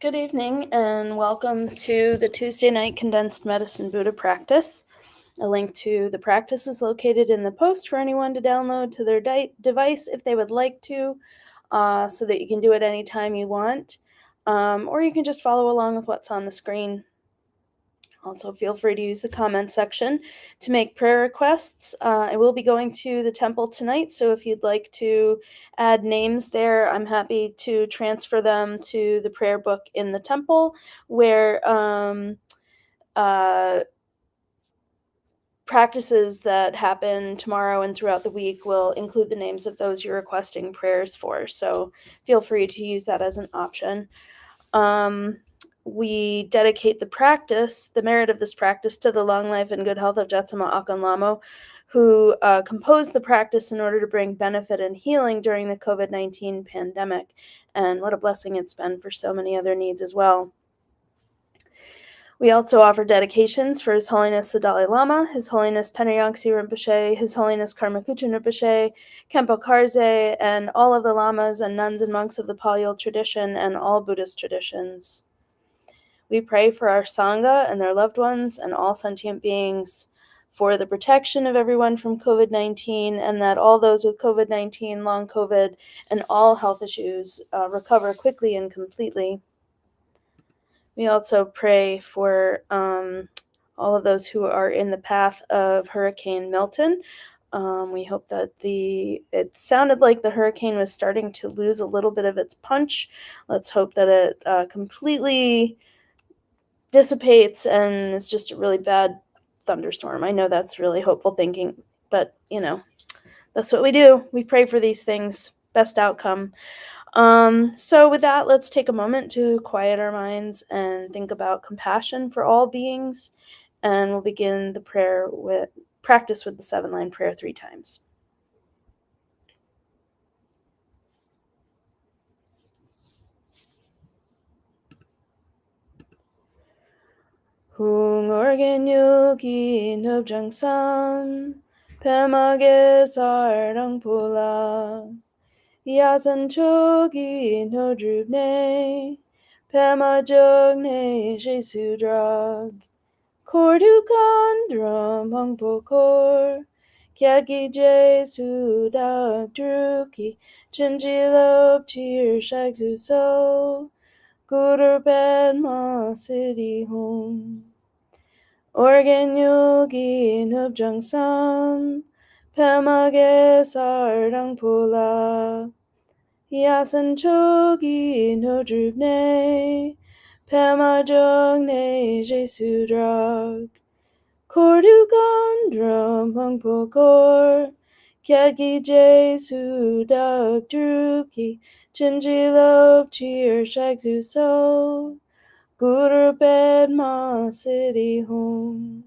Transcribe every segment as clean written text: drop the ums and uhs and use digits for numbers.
Good evening and welcome to the Tuesday night Condensed Medicine Buddha practice. A link to the practice is located in the post for anyone to download to their device if they would like to, so that you can do it anytime you want, or you can just follow along with what's on the screen. Also, feel free to use the comment section to make prayer requests. I will be going to the temple tonight, so if you'd like to add names there, I'm happy to transfer them to the prayer book in the temple, where practices that happen tomorrow and throughout the week will include the names of those you're requesting prayers for. So feel free to use that as an option. We dedicate the merit of this practice, to the long life and good health of Jetsama Akan Lamo, who composed the practice in order to bring benefit and healing during the COVID-19 pandemic. And what a blessing it's been for so many other needs as well. We also offer dedications for His Holiness the Dalai Lama, His Holiness Penryangsy Rinpoche, His Holiness Karmakuchen Rinpoche, Khenpo Karze, and all of the lamas and nuns and monks of the Pali tradition and all Buddhist traditions. We pray for our Sangha and their loved ones and all sentient beings, for the protection of everyone from COVID-19, and that all those with COVID-19, long COVID, and all health issues recover quickly and completely. We also pray for all of those who are in the path of Hurricane Milton. We hope that it sounded like the hurricane was starting to lose a little bit of its punch. Let's hope that it completely dissipates and it's just a really bad thunderstorm. I know that's really hopeful thinking, but that's what we do. We pray for these things. Best outcome. So with that, let's take a moment to quiet our minds and think about compassion for all beings, and we'll begin the practice with the 7-line prayer 3 times. Hung organ yogi nobjang sam, pemage sardang pula, yasan chogi no drubne, pema jogne jesu drag. Kordu kandram hangpokor, kyagi jesu dak druki, chinjilop tir shagzu so, gudur ben ma city home. Organ yogi nubjang sam, pemage sardang pula, yasan chogi no drubne, pema jogne jesu drag. Kordu gandram hangpokor, kyagi jesu dak druki, chinjilop tir shagzu so, gudur bed ma city home.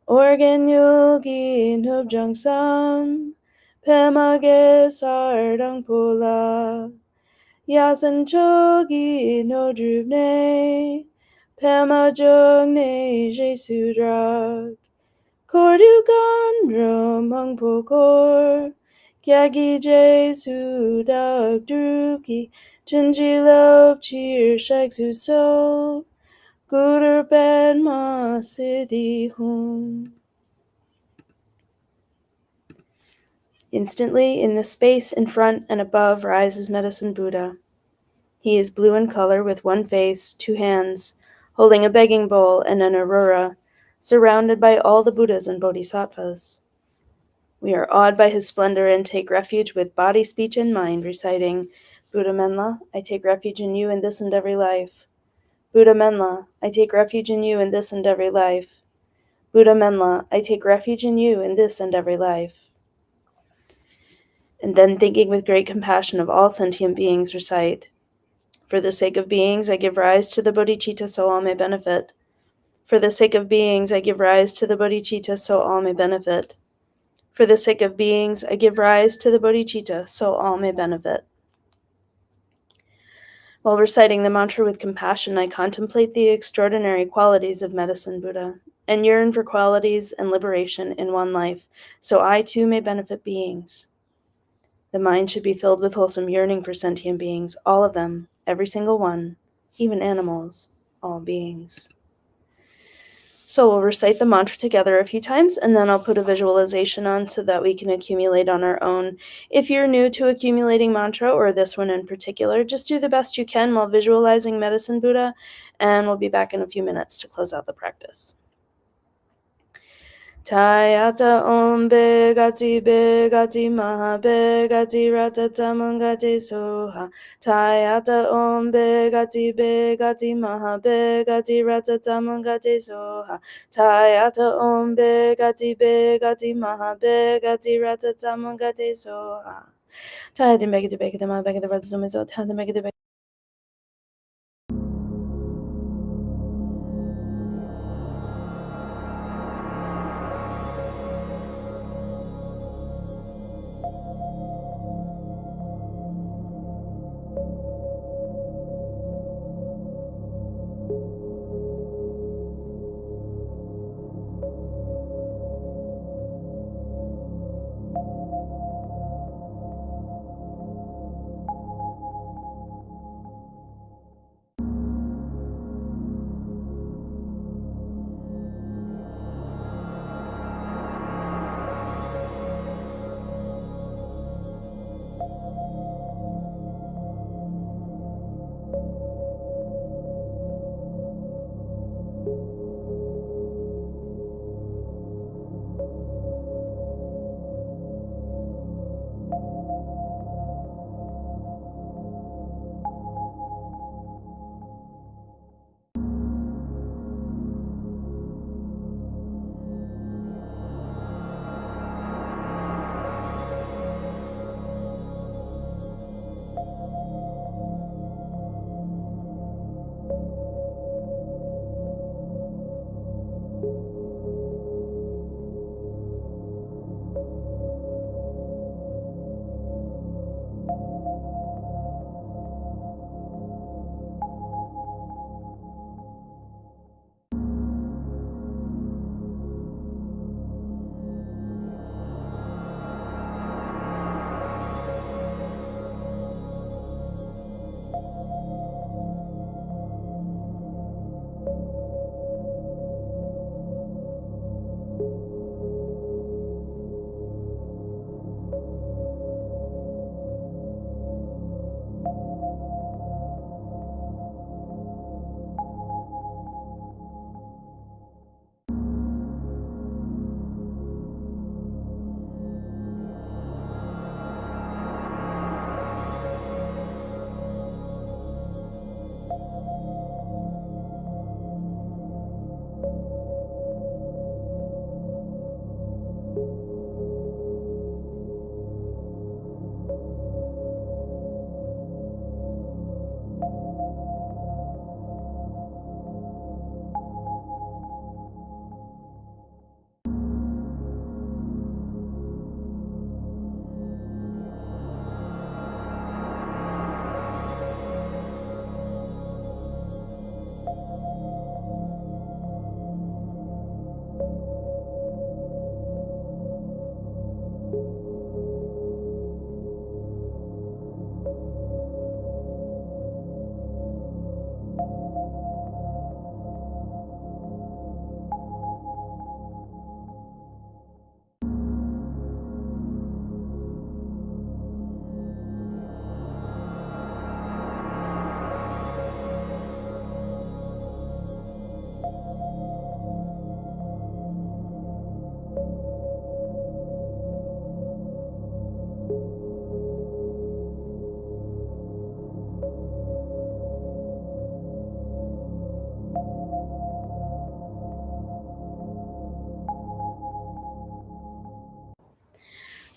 Organ yogi nubjang sam, pemage sardang pula, yasan chogi no drubne, pema jogne jesu drag. Kordu gandram hangpokor, kyagi jesu dak druki, chinjilop tir shagzu so, gudur ben ma city home. Instantly, in the space in front and above rises Medicine Buddha. He is blue in color with one face, 2 hands, holding a begging bowl and an aurora, surrounded by all the Buddhas and Bodhisattvas. We are awed by his splendor and take refuge with body, speech, and mind, reciting, Buddha Menla, I take refuge in you in this and every life. Buddha Menla, I take refuge in you in this and every life. Buddha Menla, I take refuge in you in this and every life. And then, thinking with great compassion of all sentient beings, recite, for the sake of beings, I give rise to the bodhicitta so all may benefit. For the sake of beings, I give rise to the bodhicitta so all may benefit. For the sake of beings, I give rise to the bodhicitta so all may benefit. While reciting the mantra with compassion, I contemplate the extraordinary qualities of Medicine Buddha and yearn for qualities and liberation in one life, so I too may benefit beings. The mind should be filled with wholesome yearning for sentient beings, all of them, every single one, even animals, all beings. So we'll recite the mantra together a few times, and then I'll put a visualization on so that we can accumulate on our own. If you're new to accumulating mantra, or this one in particular, just do the best you can while visualizing Medicine Buddha, and we'll be back in a few minutes to close out the practice. Tayata om begati maha begati ratata mangati soha. Tayata om begati maha begati ratata mangati soha. Tayata om begati maha begati ratata mangati soha. Tayata begati maha begati ratata mangati soha. Tayata begati.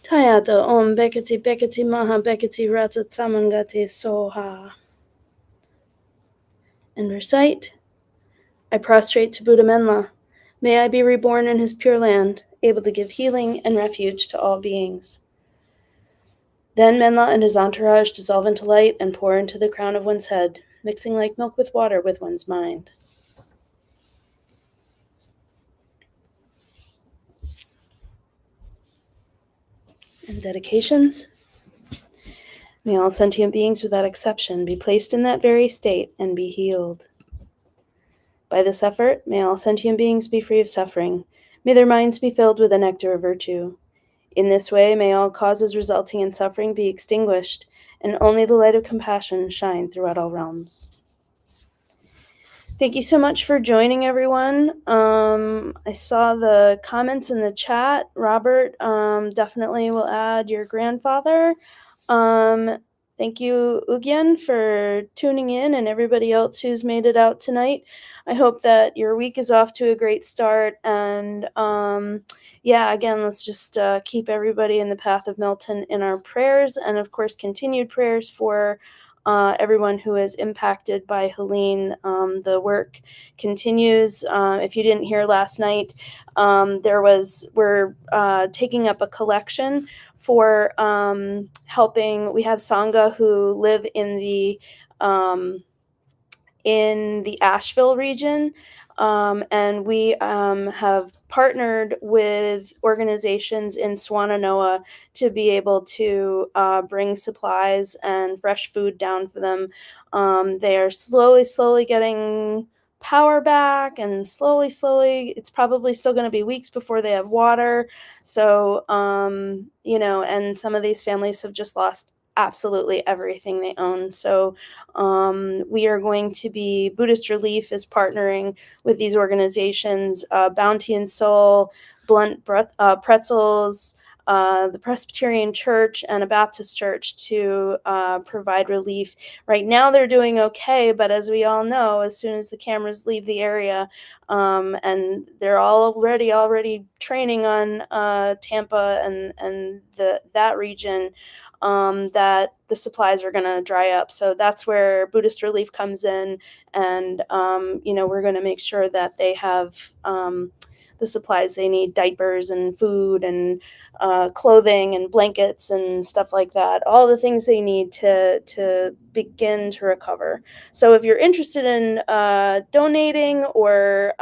Tayata om bekati maha bekati rata tamangate soha. And recite, I prostrate to Buddha Menla. May I be reborn in his pure land, able to give healing and refuge to all beings. Then Menla and his entourage dissolve into light and pour into the crown of one's head, mixing like milk with water with one's mind. And dedications. May all sentient beings without exception be placed in that very state and be healed. By this effort, may all sentient beings be free of suffering. May their minds be filled with the nectar of virtue. In this way, may all causes resulting in suffering be extinguished, and only the light of compassion shine throughout all realms. Thank you so much for joining, everyone. I saw the comments in the chat. Robert, definitely will add your grandfather. Thank you, Ugyen, for tuning in, and everybody else who's made it out tonight. I hope that your week is off to a great start. And yeah, again, let's just keep everybody in the path of Milton in our prayers, and of course, continued prayers for everyone who is impacted by Helene. The work continues. If you didn't hear last night, we're taking up a collection for helping. We have Sangha who live in the Asheville region. And we have partnered with organizations in Swannanoa to be able to bring supplies and fresh food down for them. They are slowly getting power back, and slowly, it's probably still going to be weeks before they have water. So, and some of these families have just lost absolutely everything they own. So we are going to be, Buddhist Relief is partnering with these organizations, Bounty and Soul, Blunt Pretzels, the Presbyterian Church, and a Baptist church to provide relief. Right now they're doing okay, but as we all know, as soon as the cameras leave the area, and they're already training on Tampa and that region, that the supplies are going to dry up. So that's where Buddhist Relief comes in, and we're going to make sure that they have the supplies they need: diapers and food and clothing and blankets and stuff like that. All the things they need to begin to recover. So if you're interested in donating or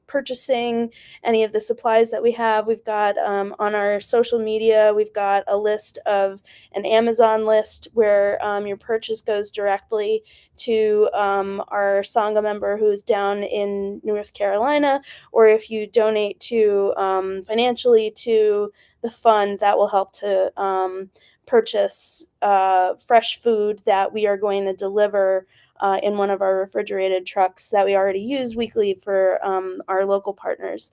purchasing any of the supplies that we have, we've got on our social media, we've got a list of an Amazon list where your purchase goes directly to our Sangha member who's down in North Carolina, or if you donate to financially to the fund, that will help to purchase fresh food that we are going to deliver in one of our refrigerated trucks that we already use weekly for our local partners.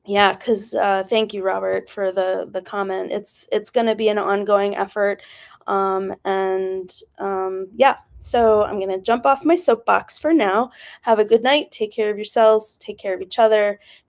Yeah, because thank you, Robert, for the comment. It's going to be an ongoing effort, yeah. So I'm going to jump off my soapbox for now. Have a good night. Take care of yourselves. Take care of each other.